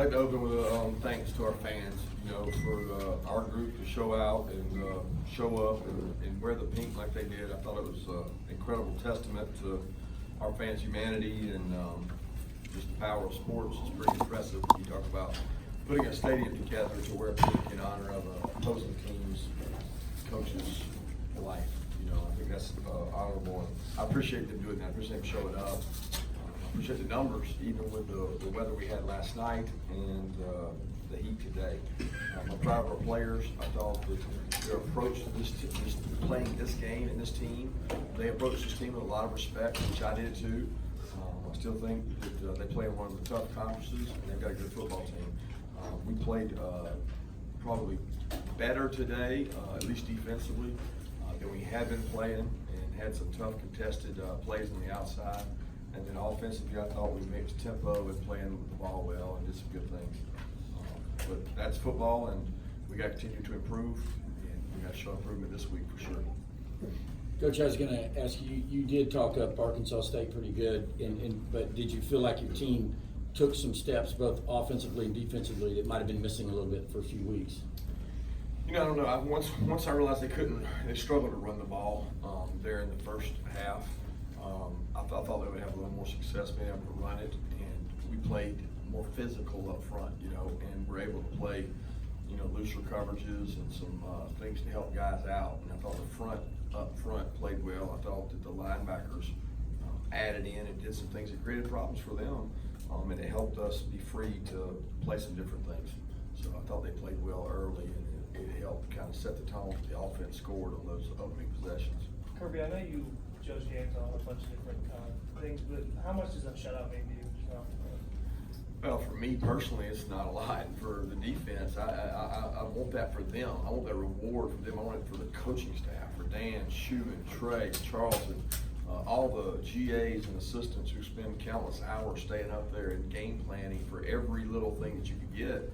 like to open with a thanks to our fans, for our group to show out and show up and wear the pink like they did. I thought it was an incredible testament to our fans' humanity and just the power of sports. It's pretty impressive when you talk about putting a stadium together to wear pink in honor of opposing teams, coaches' life. I think that's honorable. And I appreciate them doing that. I appreciate them showing up. I appreciate the numbers, even with the weather we had last night and the heat today. I'm proud of our players. I thought that their approach to this playing this game and this team, they approached this team with a lot of respect, which I did too. I still think that they play in one of the tough conferences, and they've got a good football team. We played probably better today, at least defensively, than we had been playing, and had some tough contested plays on the outside. And then offensively, I thought we mixed tempo and playing the ball well and did some good things. But that's football, and we got to continue to improve, and we got to show improvement this week for sure. Coach, I was going to ask you, you did talk up Arkansas State pretty good, but did you feel like your team took some steps both offensively and defensively that might have been missing a little bit for a few weeks? I don't know. Once I realized they struggled to run the ball there in the first half. I thought they would have a little more success being able to run it, and we played more physical up front, and we're able to play, looser coverages and some things to help guys out. And I thought the up front played well. I thought that the linebackers added in and did some things that created problems for them, and it helped us be free to play some different things. So I thought they played well early, and it helped kind of set the tone for the offense scored on those opening possessions. Kirby, I know you judge games on a bunch of different things, but how much does a shutout mean to you? Well, for me personally, it's not a lot. For the defense, I want that for them. I want that reward for them. I want it for the coaching staff, for Dan, Schumann, Trey, Charlton, all the GAs and assistants who spend countless hours staying up there and game planning for every little thing that you can get.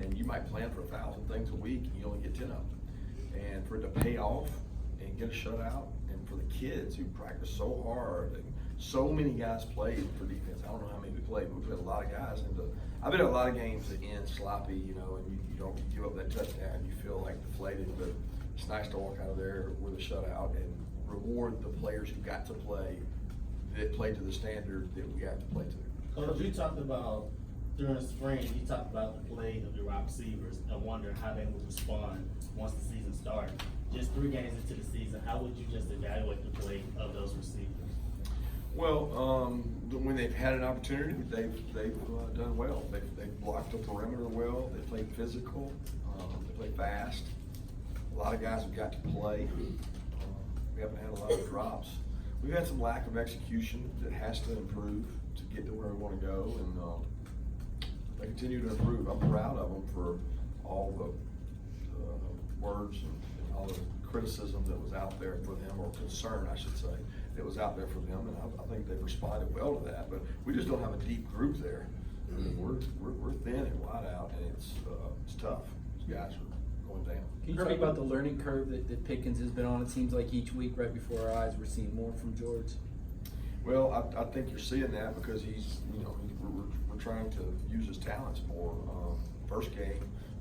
And you might plan for 1,000 things a week, and you only get 10 of them. And for it to pay off and get a shutout, and for the kids who practice so hard, and so many guys played for defense. I don't know how many we played, but we played a lot of guys. And I've been at a lot of games that end sloppy, and you don't give up that touchdown, you feel like deflated. But it's nice to walk out of there with a shutout and reward the players who got to play, that played to the standard that we got to play to. Coach, you talked about during spring, you talked about the play of your wide receivers and wondering how they would respond once the season started. Just 3 games into the season, how would you just evaluate the play of those receivers? Well, when they've had an opportunity, they've done well. They've blocked the perimeter well. They played physical. They played fast. A lot of guys have got to play. We haven't had a lot of drops. We've had some lack of execution that has to improve to get to where we want to go, and they continue to improve. I'm proud of them for all the words and all the criticism that was out there for them, or concern, I should say, that was out there for them, and I think they've responded well to that. But we just don't have a deep group there. I mean, we're thin and wide out, and it's tough. These guys are going down. Can you talk about the learning curve that Pickens has been on? It seems like each week, right before our eyes, we're seeing more from George. Well, I think you're seeing that because he's, we're trying to use his talents more. First game,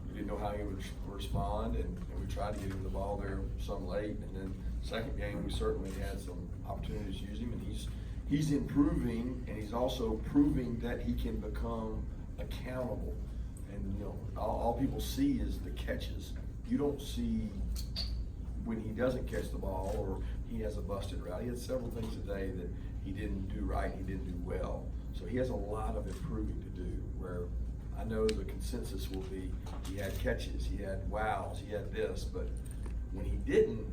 we didn't know how he would respond, and we tried to get him the ball there some late. And then second game, we certainly had some opportunities to use him, and he's improving, and he's also proving that he can become accountable. And all people see is the catches. You don't see when he doesn't catch the ball or he has a busted route. He had several things today that he didn't do right, he didn't do well. So he has a lot of improving to do, where I know the consensus will be he had catches, he had wows, he had this, but when he didn't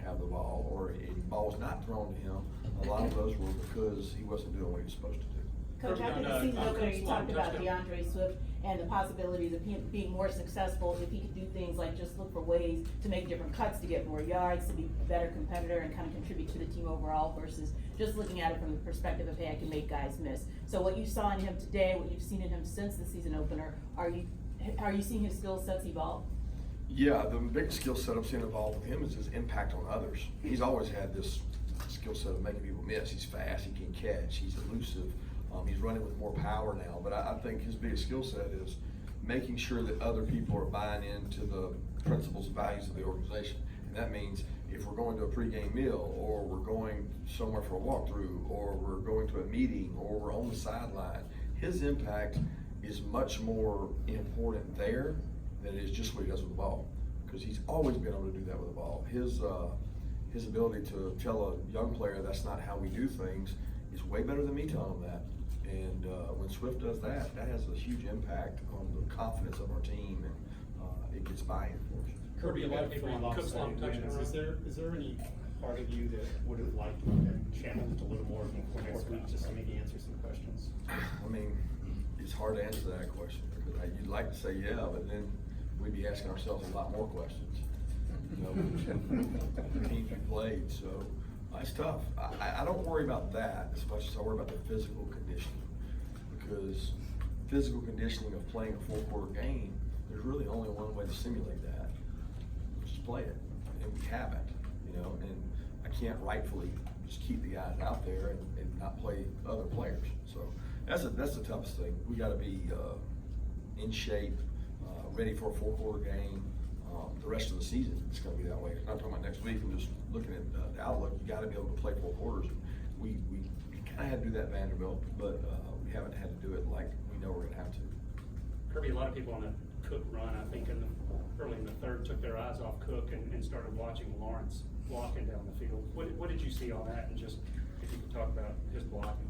have the ball or the ball was not thrown to him, a lot of those were because he wasn't doing what he was supposed to do. Coach, after the season opener, you talked about DeAndre Swift and the possibilities of him being more successful if he could do things like just look for ways to make different cuts to get more yards, to be a better competitor and kind of contribute to the team overall versus just looking at it from the perspective of, hey, I can make guys miss. So what you saw in him today, what you've seen in him since the season opener, are you seeing his skill sets evolve? Yeah, the biggest skill set I'm seeing evolve with him is his impact on others. He's always had this skill set of making people miss. He's fast, he can catch, he's elusive. He's running with more power now, but I think his biggest skill set is making sure that other people are buying into the principles and values of the organization. And that means if we're going to a pregame meal, or we're going somewhere for a walkthrough, or we're going to a meeting, or we're on the sideline, his impact is much more important there than it is just what he does with the ball. Because he's always been able to do that with the ball. His ability to tell a young player that's not how we do things is way better than me telling him that. And when Swift does that, that has a huge impact on the confidence of our team, and it gets buy-in for us. Kirby, a lot of people on Cook's Lawn touching around. Is there any part of you that would have liked to have channeled a little more before next week, just to maybe answer some questions? I mean, it's hard to answer that question, because you'd like to say yeah, but then we'd be asking ourselves a lot more questions. You know, the teams we played, so it's tough. I don't worry about that as much as I worry about the physical conditioning, because physical conditioning of playing a full-quarter game, there's really only one way to simulate that, which is play it, and we haven't, you know, and I can't rightfully just keep the guys out there and not play other players. So that's the toughest thing. We got to be in shape, ready for a full-quarter game. The rest of the season, it's going to be that way. I'm not talking about next week. I'm just looking at the outlook. You got to be able to play 4 quarters. We kind of had to do that at Vanderbilt, but we haven't had to do it like we know we're going to have to. Kirby, a lot of people on the Cook run, I think early in the third, took their eyes off Cook and started watching Lawrence blocking down the field. What did you see on that, and just if you could talk about his blocking?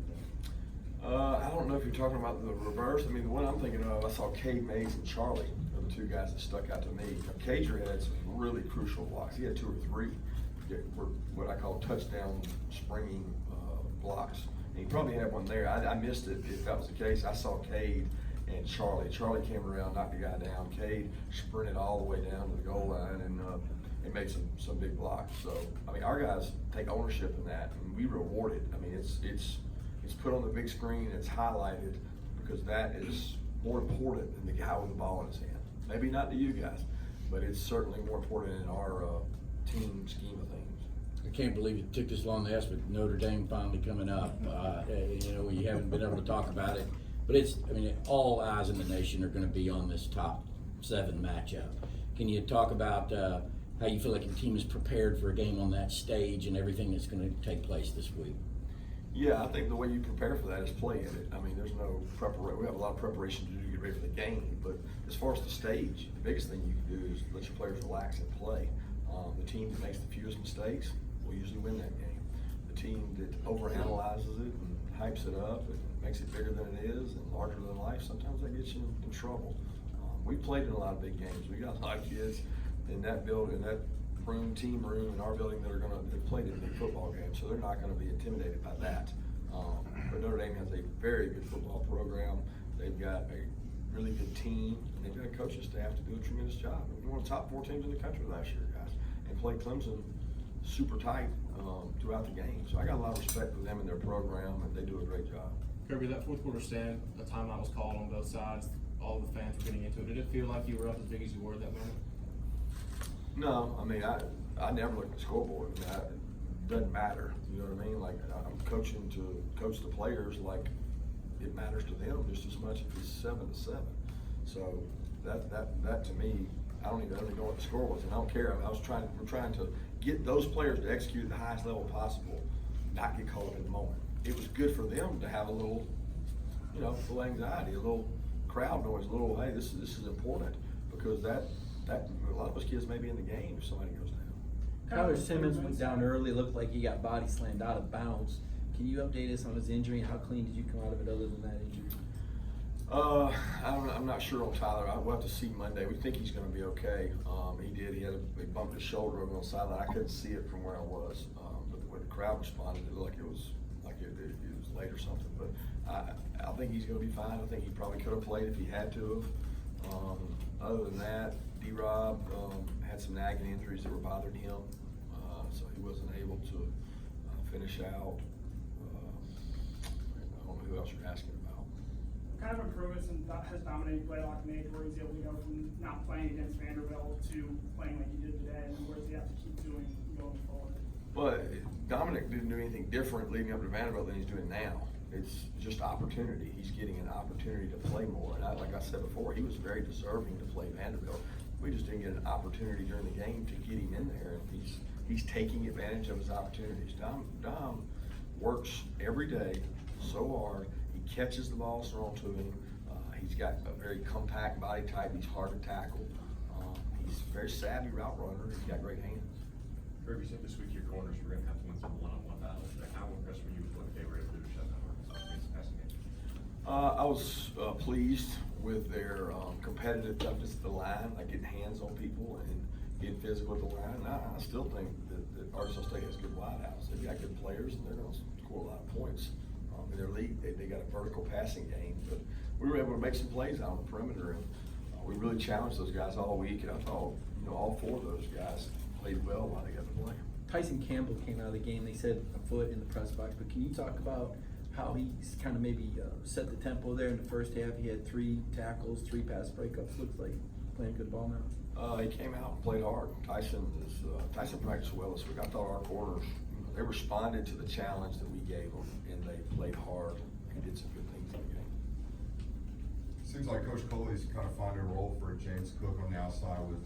I don't know if you're talking about the reverse. I mean, the one I'm thinking of, I saw Cade Mays and Charlie are the 2 guys that stuck out to me. Cager had some really crucial blocks. He had 2 or 3 that were what I call touchdown springing blocks. And he probably had one there. I missed it if that was the case. I saw Cade and Charlie. Charlie came around, knocked the guy down. Cade sprinted all the way down to the goal line and made some big blocks. So, I mean, our guys take ownership in that, and we reward it. I mean, it's put on the big screen, it's highlighted, because that is more important than the guy with the ball in his hand. Maybe not to you guys, but it's certainly more important in our team scheme of things. I can't believe it took this long to ask, with Notre Dame finally coming up. You know, we haven't been able to talk about it, but I mean, all eyes in the nation are going to be on this top 7 matchup. Can you talk about how you feel like your team is prepared for a game on that stage and everything that's going to take place this week? Yeah, I think the way you prepare for that is play in it. I mean, there's no preparation. We have a lot of preparation to do to get ready for the game, but as far as the stage, the biggest thing you can do is let your players relax and play. The team that makes the fewest mistakes will usually win that game. The team that overanalyzes it and hypes it up and makes it bigger than it is and larger than life, sometimes that gets you in trouble. We played in a lot of big games. We got a lot of kids in that building, that team room in our building that have played in big football games, so they're not going to be intimidated by that. But Notre Dame has a very good football program. They've got a really good team, and they've got a coaching staff to do a tremendous job. We were one of the top 4 teams in the country last year, guys, and played Clemson super tight throughout the game. So I got a lot of respect for them and their program, and they do a great job. Kirby, that 4th quarter stand, a timeout was called on both sides. All the fans were getting into it. Did it feel like you were up as big as you were at that moment? No, I mean, I never look at the scoreboard. I mean, it doesn't matter. You know what I mean? Like, I'm coaching to coach the players like it matters to them just as much if it's 7-7. So that to me, I don't even know what the score was, and I don't care. I mean, we're trying to get those players to execute at the highest level possible, not get caught up in the moment. It was good for them to have a little, you know, a little anxiety, a little crowd noise, a little, hey, this is important, because that a lot of those kids may be in the game if somebody goes down. Tyler Simmons went down early, looked like he got body slammed out of bounds. Can you update us on his injury, and how clean did you come out of it other than that injury? I'm not sure on Tyler. We'll have to see Monday. We think he's going to be okay. He bumped his shoulder over on the sideline. I couldn't see it from where I was, but when the crowd responded, it looked like it was late or something. But I think he's going to be fine. I think he probably could have played if he had to have. Other than that, D-Rob had some nagging injuries that were bothering him, so he wasn't able to finish out. I don't know who else you're asking about. What kind of improvements has Dominic Blaylock made, where he's able to go from not playing against Vanderbilt to playing like he did today, and where does he have to keep doing going forward? But Dominic didn't do anything different leading up to Vanderbilt than he's doing now. it's just opportunity. He's getting an opportunity to play more. And like I said before, he was very deserving to play Vanderbilt. We just didn't get an opportunity during the game to get him in there, and he's taking advantage of his opportunities. Dom works every day so hard. He catches the balls thrown to him. He's got a very compact body type. He's hard to tackle. He's a very savvy route runner. He's got great hands. Kirby, said this week your corners were going to have to win some one-on-one battles. How impressed were you with what they were able to do to shut down Arkansas passing game? I was pleased with their competitive toughness at the line, like getting hands on people and getting physical at the line. I still think that Arkansas State has good wideouts. They've got good players, and they're going to score a lot of points in their league. They got a vertical passing game, but we were able to make some plays out on the perimeter, and we really challenged those guys all week. And I thought, all four of those guys played well while they got to play. Tyson Campbell came out of the game, they said a foot in the press box, but can you talk about how he's kind of maybe set the tempo there in the first half? He had 3 tackles, 3 pass breakups, looks like playing good ball now. He came out and played hard. Tyson practiced well this week. I thought our corners, they responded to the challenge that we gave them, and they played hard and did some good things in the game. Seems like Coach Coley's kind of finding a role for James Cook on the outside with,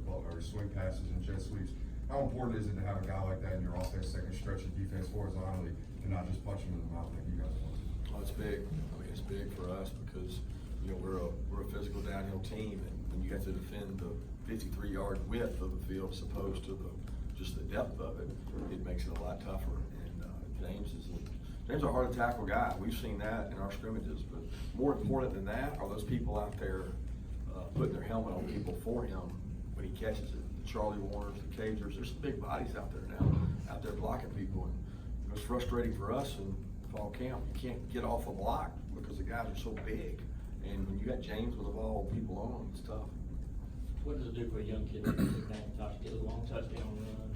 or swing passes and jet sweeps. How important is it to have a guy like that in your offense that can stretch your defense horizontally and not just punch him in the mouth like you guys want to? Oh, it's big. I mean, it's big for us because, we're a physical downhill team, and when you have to defend the 53-yard width of the field as opposed to just the depth of it, it makes it a lot tougher. And James is a hard to tackle guy. We've seen that in our scrimmages, but more important than that are those people out there putting their helmet on people for him when he catches it. The Charlie Warners, the Cagers, there's some big bodies out there now, out there blocking people. And it was frustrating for us in fall camp. You can't get off a block because the guys are so big. And when you got James with of all people on him, it's tough. What does it do for a young kid to get a long touchdown run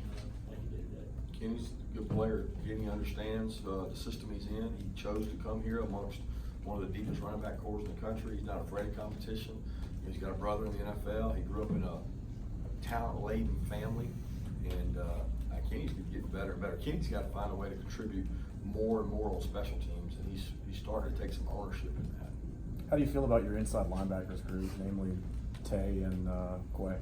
like he did that? Kenny's a good player. Kenny understands the system he's in. He chose to come here amongst one of the deepest running back corps in the country. He's not afraid of competition. He's got a brother in the NFL. He grew up in a talent-laden family, and Kenny's getting better and better. Kenny's got to find a way to contribute more and more on special teams, and he's starting to take some ownership in that. How do you feel about your inside linebackers group, namely Tay and Quay?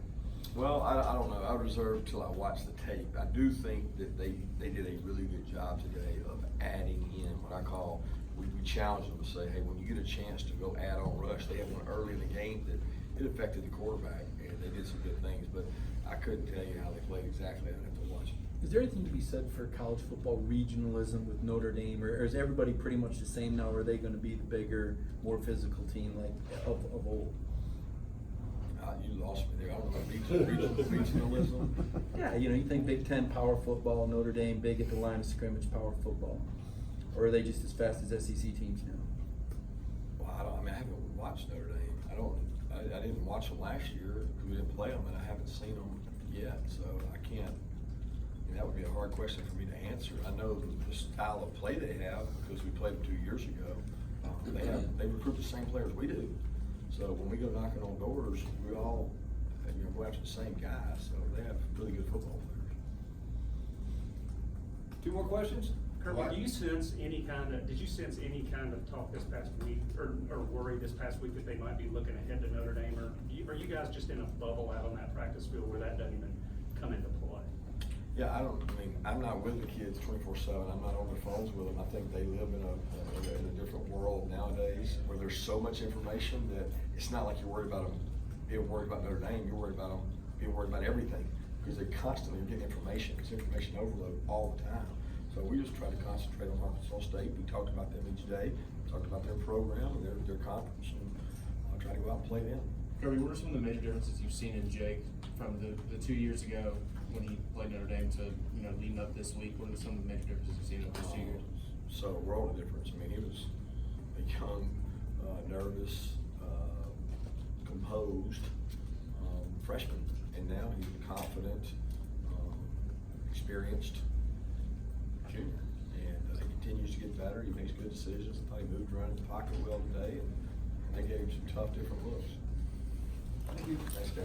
Well, I don't know. I reserve till I watch the tape. I do think that they did a really good job today of adding in what I call, we challenged them to say, hey, when you get a chance to go add on rush, they had one early in the game that it affected the quarterback, and they did some good things, but I couldn't tell you how they played exactly. I'd have to watch it. Is there anything to be said for college football regionalism with Notre Dame, or is everybody pretty much the same now? Or are they going to be the bigger, more physical team like of old? You lost me there. I don't know, regionalism. Yeah, you think Big Ten power football, Notre Dame big at the line of scrimmage power football, or are they just as fast as SEC teams now? Well, I haven't watched Notre Dame. I didn't watch them last year because we didn't play them, and I haven't seen them yet, so I can't. That would be a hard question for me to answer. I know the style of play they have because we played them 2 years ago. They recruit the same players we do. So when we go knocking on doors, we all go after the same guys. So they have really good football players. 2 more questions? Kirby, What? did you sense any kind of talk this past week or worry this past week that they might be looking ahead to Notre Dame? Or are you guys just in a bubble out on that practice field where that doesn't even come into play? Yeah, I'm not with the kids 24/7. I'm not on their phones with them. I think they live in a different world nowadays where there's so much information that it's not like you're worried about them being worried about Notre Dame. You're worried about them being worried about everything because they constantly are getting information. It's information overload all the time. So we just try to concentrate on Arkansas State. We talked about them each day. We talked about their program and their conference, and I'll try to go out and play them. Kirby, what are some of the major differences you've seen in Jake from the 2 years ago when he played Notre Dame to leading up this week? What are some of the major differences you've seen over those 2 years? So world of difference. I mean, he was a young, nervous, composed freshman, and now he's a confident, experienced junior, and he continues to get better. He makes good decisions. I thought he moved around in the pocket well today, and they gave him some tough, different looks. Thank you. Thanks, guys.